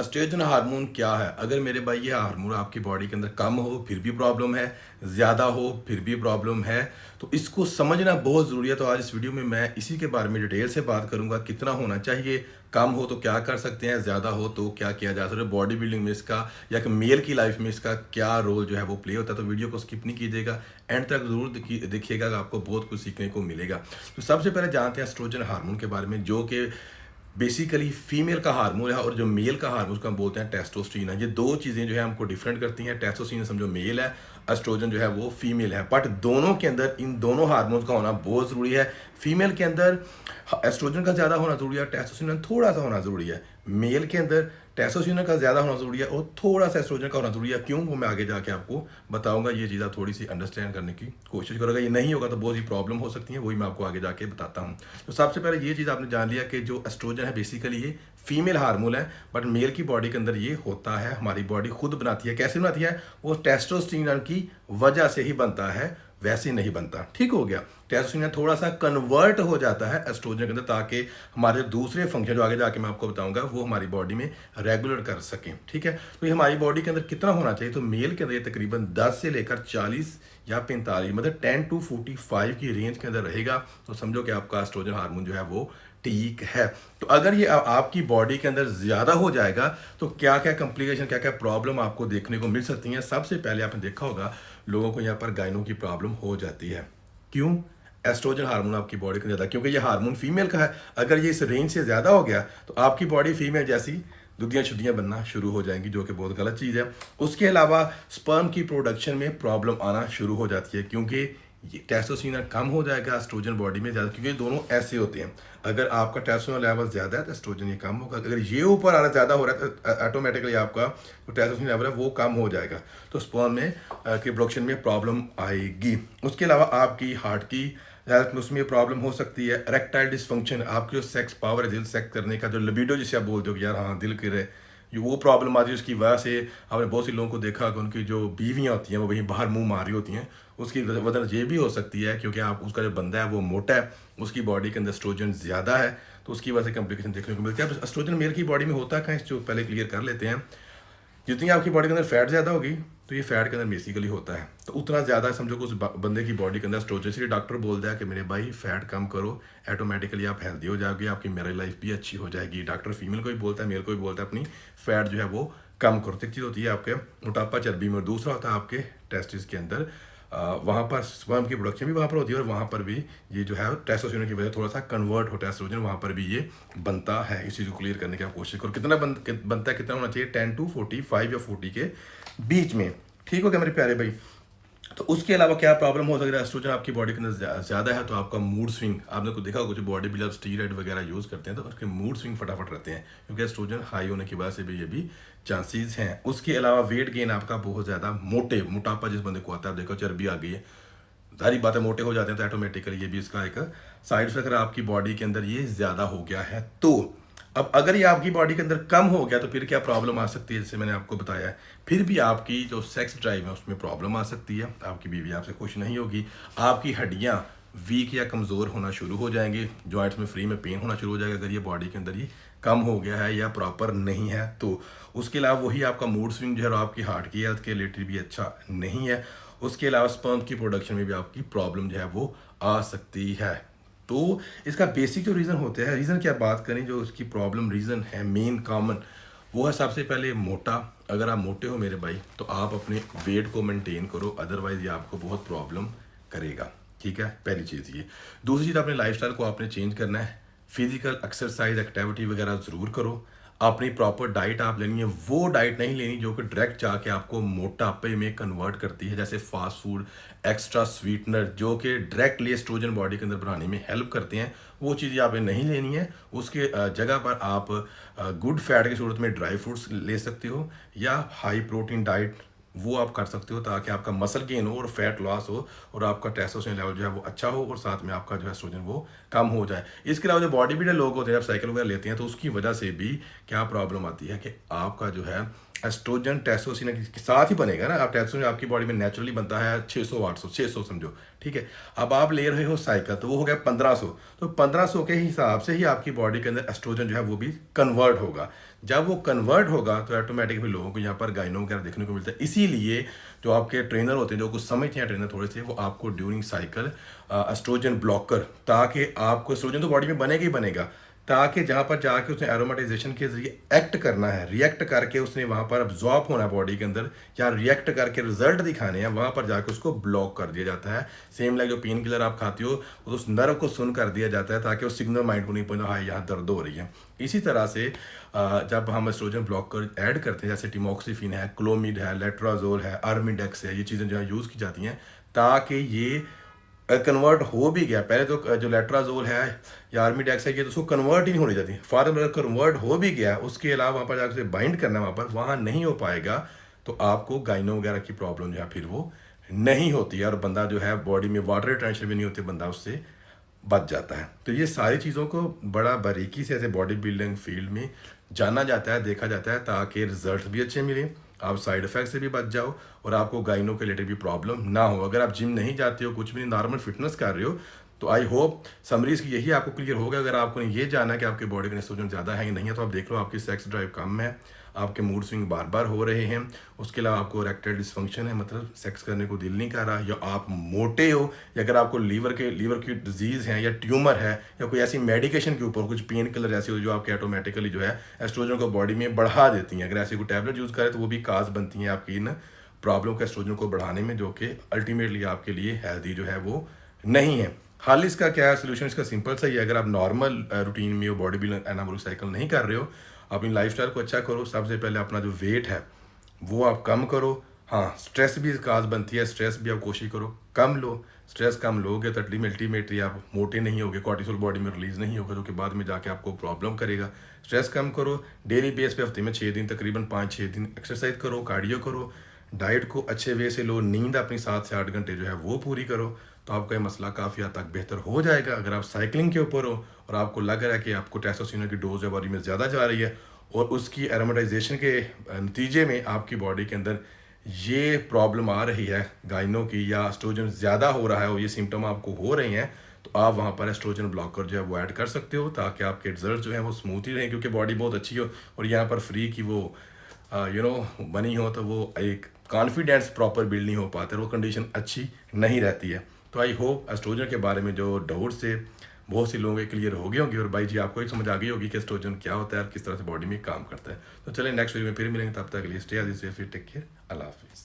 Oestrogen hormone क्या है? अगर मेरे भाई ये हार्मोन आपकी बॉडी के अंदर कम हो फिर भी प्रॉब्लम है, ज़्यादा हो फिर भी प्रॉब्लम है, तो इसको समझना बहुत ज़रूरी है। तो आज इस वीडियो में मैं इसी के बारे में डिटेल से बात करूंगा। कितना होना चाहिए, कम हो तो क्या कर सकते हैं, ज़्यादा हो तो क्या किया जा सकता है, बॉडी बिल्डिंग में इसका या कि मेल की लाइफ में इसका क्या रोल जो है वो प्ले होता है। तो वीडियो को स्किप नहीं कीजिएगा, एंड तक ज़रूर देखिएगा, आपको बहुत कुछ सीखने को मिलेगा। तो सबसे पहले जानते हैं एस्ट्रोजन हार्मोन के बारे में, जो कि बेसिकली फीमेल का हार्मोन है और जो मेल का हार्मोन उसको हम बोलते हैं टेस्टोस्टेरोन है। ये दो चीज़ें जो है हमको डिफरेंट करती हैं। टेस्टोस्टेरोन समझो मेल है, एस्ट्रोजन जो है वो फीमेल है, बट दोनों के अंदर इन दोनों हार्मोन्स का होना बहुत ज़रूरी है। फीमेल के अंदर एस्ट्रोजन का ज़्यादा होना ज़रूरी है, टेस्टोस्टेरोन थोड़ा सा होना ज़रूरी है। मेल के अंदर टेस्टोस्टेरोन का ज़्यादा होना ज़रूरी है और थोड़ा सा एस्ट्रोजन का होना ज़रूरी है। क्यों, वो मैं आगे जाके आपको बताऊंगा। ये चीज़ आप थोड़ी सी अंडरस्टैंड करने की कोशिश करोगे, ये नहीं होगा तो बहुत सी प्रॉब्लम हो सकती है, वही मैं आपको आगे जाके बताता हूँ। तो सबसे पहले ये चीज़ आपने जान लिया कि जो एस्ट्रोजन है बेसिकली ये फीमेल हार्मोन है, बट मेल की बॉडी के अंदर ये होता है। हमारी बॉडी खुद बनाती है। कैसे बनाती है? वो टेस्टोस्टेरोन की वजह से ही बनता है, वैसे नहीं बनता। ठीक हो गया। टेस्टोस्टेरोन थोड़ा सा कन्वर्ट हो जाता है एस्ट्रोजन के अंदर, ताकि हमारे दूसरे फंक्शन जो आगे जाके मैं आपको बताऊंगा वो हमारी बॉडी में रेगुलर कर सकें। ठीक है, तो ये हमारी बॉडी के अंदर कितना होना चाहिए? तो मेल के अंदर ये तकरीबन 10 से लेकर 40 या 45, मतलब 10 to 45 की रेंज के अंदर रहेगा। तो समझो कि आपका एस्ट्रोजन हार्मोन जो है वो ठीक है। तो अगर ये आपकी बॉडी के अंदर ज़्यादा हो जाएगा तो क्या क्या कॉम्प्लिकेशन, क्या क्या प्रॉब्लम आपको देखने को मिल सकती हैं। सबसे पहले आपने देखा होगा लोगों को यहाँ पर गायनों की प्रॉब्लम हो जाती है। क्यों? एस्ट्रोजन हार्मोन आपकी बॉडी के ज़्यादा, क्योंकि ये हार्मोन फीमेल का है। अगर ये इस रेंज से ज़्यादा हो गया तो आपकी बॉडी फीमेल जैसी दुधियाँ शुद्धियाँ बनना शुरू हो जाएंगी, जो कि बहुत गलत चीज़ है। उसके अलावा स्पर्म की प्रोडक्शन में प्रॉब्लम आना शुरू हो जाती है, क्योंकि ये टेस्टोस्टेरोन कम हो जाएगा, एस्ट्रोजन बॉडी में ज़्यादा, क्योंकि दोनों ऐसे होते हैं। अगर आपका टेस्टोस्टेरोन लेवल ज़्यादा है तो एस्ट्रोजन ये कम होगा। अगर ये ऊपर आ रहा ज़्यादा हो रहा है तो ऑटोमेटिकली आपका जो टेस्टोस्टेरोन लेवल है वो कम हो जाएगा, तो स्पर्म में की प्रोडक्शन में प्रॉब्लम आएगी। उसके अलावा आपकी हार्ट की हेल्थ में उसमें प्रॉब्लम हो सकती है। इरेक्टाइल डिसफंक्शन, आपकी जो सेक्स पावर है, दिल सेक्स करने का जो लिबिडो जिसे आप बोलते हो कि यार हाँ दिल करे, ये वो प्रॉब्लम आती है। उसकी वजह से आपने बहुत सी लोगों को देखा कि उनकी जो बीवियाँ होती हैं वो वहीं बाहर मुंह मार रही होती हैं। उसकी वजह ये भी हो सकती है क्योंकि आप उसका जो बंदा है वो मोटा है, उसकी बॉडी के अंदर एस्ट्रोजन ज़्यादा है, तो उसकी वजह से कॉम्प्लिकेशन देखने को मिलती है। अब एस्ट्रोजन मेल की बॉडी में होता है कहाँ, जो पहले क्लियर कर लेते हैं। जितनी आपकी बॉडी के अंदर फैट ज़्यादा होगी तो ये फैट के अंदर बेसिकली होता है, तो उतना ज़्यादा समझो कि उस बंदे की बॉडी के अंदर एस्ट्रोजन। इसलिए डॉक्टर बोलता है कि मेरे भाई फैट कम करो, ऑटोमेटिकली आप हेल्दी हो जाओगे, आपकी मैरिज लाइफ भी अच्छी हो जाएगी। डॉक्टर फीमेल को भी बोलता है, मेल को भी बोलता है, अपनी फैट जो है वो कम करो। तो एक चीज़ होती है आपके मोटापा चर्बी में, और दूसरा होता है आपके टेस्टिस के अंदर, वहाँ पर स्पर्म की प्रोडक्शन भी वहाँ पर होती है, और वहाँ पर भी ये जो है टेस्टोस्टेरोन की वजह से थोड़ा सा कन्वर्ट होता है एस्ट्रोजन, वहाँ पर भी ये बनता है। इस चीज़ को क्लियर करने की आप कोशिश करो। कितना बनता है, कितना होना चाहिए? 10 to 45 या 40 के बीच में। ठीक हो गया मेरे प्यारे भाई। तो उसके अलावा क्या प्रॉब्लम हो सकती है? एस्ट्रोजन आपकी बॉडी के अंदर ज़्यादा है तो आपका मूड स्विंग, आपने को देखा होगा जो बॉडी बिल्डर स्टीरॉयड वगैरह यूज़ करते हैं तो उसके मूड स्विंग फटाफट रहते हैं, क्योंकि एस्ट्रोजन हाई होने की वजह से भी ये भी चांसेस हैं। उसके अलावा वेट गेन आपका बहुत ज़्यादा, मोटापा जिस बंदे को आता है, देखो चर्बी आ गई है, सारी बातें मोटे हो जाते हैं, तो ऑटोमेटिकली ये भी इसका एक साइड इफेक्ट, अगर आपकी बॉडी के अंदर ये ज़्यादा हो गया है तो। अब अगर ये आपकी बॉडी के अंदर कम हो गया तो फिर क्या प्रॉब्लम आ सकती है? जैसे मैंने आपको बताया है, फिर भी आपकी जो सेक्स ड्राइव है उसमें प्रॉब्लम आ सकती है, आपकी बीवी आपसे खुश नहीं होगी, आपकी हड्डियाँ वीक या कमज़ोर होना शुरू हो जाएंगे, जॉइंट्स में फ्री में पेन होना शुरू हो जाएगा अगर ये बॉडी के अंदर ये कम हो गया है या प्रॉपर नहीं है तो। उसके अलावा वही आपका मूड स्विंग जो है आपकी हार्ट की हेल्थ के रिलेटेड भी अच्छा नहीं है। उसके अलावा स्पर्म की प्रोडक्शन में भी आपकी प्रॉब्लम जो है वो आ सकती है। तो इसका बेसिक जो रीज़न होते हैं, रीज़न क्या बात करें, जो इसकी प्रॉब्लम रीज़न है मेन कॉमन, वो है सबसे पहले मोटा। अगर आप मोटे हो मेरे भाई तो आप अपने वेट को मेंटेन करो, अदरवाइज ये आपको बहुत प्रॉब्लम करेगा। ठीक है, पहली चीज़ ये। दूसरी चीज़, अपने लाइफस्टाइल को आपने चेंज करना है, फिजिकल एक्सरसाइज एक्टिविटी वगैरह ज़रूर करो। अपनी प्रॉपर डाइट आप लेनी है, वो डाइट नहीं लेनी जो कि डायरेक्ट जाके आपको मोटापे में कन्वर्ट करती है, जैसे फास्ट फूड, एक्स्ट्रा स्वीटनर जो कि डायरेक्टली एस्ट्रोजन बॉडी के अंदर बनाने में हेल्प करते हैं, वो चीज़ें आपने नहीं लेनी है। उसके जगह पर आप गुड फैट की सूरत में ड्राई फ्रूट्स ले सकते हो, या हाई प्रोटीन डाइट वो आप कर सकते हो, ताकि आपका मसल गेन हो और फैट लॉस हो और आपका टेस्टोस्टेरोन लेवल जो है वो अच्छा हो, और साथ में आपका जो है एस्ट्रोजन वो कम हो जाए। इसके अलावा जो बॉडी बिल्डर लोग होते हैं, जब साइकिल वगैरह लेते हैं तो उसकी वजह से भी क्या प्रॉब्लम आती है कि आपका जो है एस्ट्रोजन टेस्टोस्टेरोन के साथ ही बनेगा ना। आप टेस्टोस्टेरोन आपकी बॉडी में नेचुरली बनता है 600 800 600 समझो, ठीक है। अब आप ले रहे हो साइकिल तो वो हो गया 1500, तो 1500 के हिसाब से ही आपकी बॉडी के अंदर एस्ट्रोजन जो है वो भी कन्वर्ट होगा। जब वो कन्वर्ट होगा तो ऑटोमेटिकली लोगों को यहाँ पर गाइनो वगैरह देखने को मिलता है। इसीलिए जो आपके ट्रेनर होते हैं, जो कुछ समझते हैं ट्रेनर थोड़े से, वो आपको ड्यूरिंग साइकिल एस्ट्रोजन ब्लॉकर, ताकि आपको एस्ट्रोजन तो बॉडी में बनेगा ही बनेगा, ताकि जहाँ पर जाके उसने एरोमेटाइजेशन के जरिए एक्ट करना है, रिएक्ट करके उसने वहाँ पर अब्जॉर्ब होना है बॉडी के अंदर, या रिएक्ट करके रिजल्ट दिखाने हैं, वहाँ पर जाके उसको ब्लॉक कर दिया जाता है। सेम लाइक जो पेन किलर आप खाते हो, तो उस नर्व को सुन कर दिया जाता है, ताकि वो सिग्नल माइंड को नहीं पहुंचा, हाँ यहाँ दर्द हो रही है। इसी तरह से जब हम एस्ट्रोजन ब्लॉकर ऐड करते हैं, जैसे टिमोक्सिफिन है, क्लोमिड है, लेट्राजोल है, आर्मिडेक्स है, ये चीज़ें जो है यूज़ की जाती हैं, ताकि ये कन्वर्ट हो भी गया, पहले तो जो लेट्राजोल है या आर्मीडेक्स है, ये तो उसको कन्वर्ट ही नहीं होने जाती। फॉर अगर कन्वर्ट हो भी गया, उसके अलावा वहाँ पर जाकर उसे बाइंड करना है, वहाँ पर वहाँ नहीं हो पाएगा, तो आपको गाइनो वगैरह की प्रॉब्लम जो है फिर वो नहीं होती है, और बंदा जो है बॉडी में वाटर रिटेंशन भी नहीं होती, बंदा उससे बच जाता है। तो ये सारी चीज़ों को बड़ा बारीकी से ऐसे बॉडी बिल्डिंग फील्ड में जाना जाता है, देखा जाता है, ताकि रिजल्ट भी अच्छे मिले, आप साइड इफेक्ट से भी बच जाओ, और आपको गाइनो के रिलेटेड भी प्रॉब्लम ना हो। अगर आप जिम नहीं जाते हो, कुछ भी नहीं, नॉर्मल फिटनेस कर रहे हो, तो आई होप समरीज की यही आपको क्लियर होगा। अगर आपको ये जाना कि आपके बॉडी का एस्ट्रोजन ज़्यादा है या नहीं है, तो आप देख लो आपकी सेक्स ड्राइव कम है, आपके मूड स्विंग बार बार हो रहे हैं, उसके अलावा आपको इरेक्टाइल डिसफंक्शन है, मतलब सेक्स करने को दिल नहीं कर रहा, या आप मोटे हो, या अगर आपको लीवर की डिजीज़ है, या ट्यूमर है, या कोई ऐसी मेडिकेशन के ऊपर कुछ पेन किलर ऐसी हो जो आपके ऑटोमेटिकली जो है एस्ट्रोजन को बॉडी में बढ़ा देती हैं, अगर ऐसी कोई टैबलेट यूज़ करें तो वो भी काज बनती हैं आपकी इन प्रॉब्लम के एस्ट्रोजन को बढ़ाने में, जो कि अल्टीमेटली आपके लिए हेल्दी जो है वो नहीं है। हाल इसका क्या है सोल्यूशन? इसका सिंपल सा ही है। अगर आप नॉर्मल रूटीन में बॉडी बिल्डिंग एनाबॉलिक साइकिल नहीं कर रहे हो, अपनी लाइफस्टाइल को अच्छा करो। सबसे पहले अपना जो वेट है वो आप कम करो। हाँ, स्ट्रेस भी काज बनती है, स्ट्रेस भी आप कोशिश करो कम लो। स्ट्रेस कम लोगे तो अल्टीमेटली आप मोटे नहीं होगे, कॉर्टिसोल बॉडी में रिलीज नहीं होगा, जो कि बाद में जाके आपको प्रॉब्लम करेगा। स्ट्रेस कम करो, डेली बेस पे हफ्ते में 6 दिन, तकरीबन 5-6 दिन एक्सरसाइज करो, कार्डियो करो, डाइट को अच्छे वे से लो, नींद अपनी 7 से 8 घंटे जो है वो पूरी करो, तो आपका ये मसला काफ़ी हद तक बेहतर हो जाएगा। अगर आप साइकिलिंग के ऊपर हो और आपको लग रहा है कि आपको टेस्टोस्टेरोन की डोज है बॉडी में ज़्यादा जा रही है, और उसकी एरोमेटाइजेशन के नतीजे में आपकी बॉडी के अंदर ये प्रॉब्लम आ रही है गाइनो की, या एस्ट्रोजन ज़्यादा हो रहा है और ये सिम्टम आपको हो रहे हैं, तो आप वहाँ पर एस्ट्रोजन ब्लॉकर जो है वो ऐड कर सकते हो, ताकि आपके रिजल्ट जो है वो स्मूथ ही रहें, क्योंकि बॉडी बहुत अच्छी हो और यहाँ पर फ्री की वो बनी हो, तो वो एक कॉन्फिडेंस प्रॉपर बिल्ड नहीं हो पाता, वो कंडीशन अच्छी नहीं रहती है। तो आई होप एस्ट्रोजन के बारे में जो डाउट से बहुत से लोगों के क्लियर हो गए होंगे, और भाई जी आपको एक समझ आ गई होगी कि एस्ट्रोजन क्या होता है और किस तरह से बॉडी में काम करता है। तो चलिए नेक्स्ट वीडियो में फिर मिलेंगे, तब तक के लिए स्टे हेल्दी, टेक केयर, अल्लाह हाफिज़।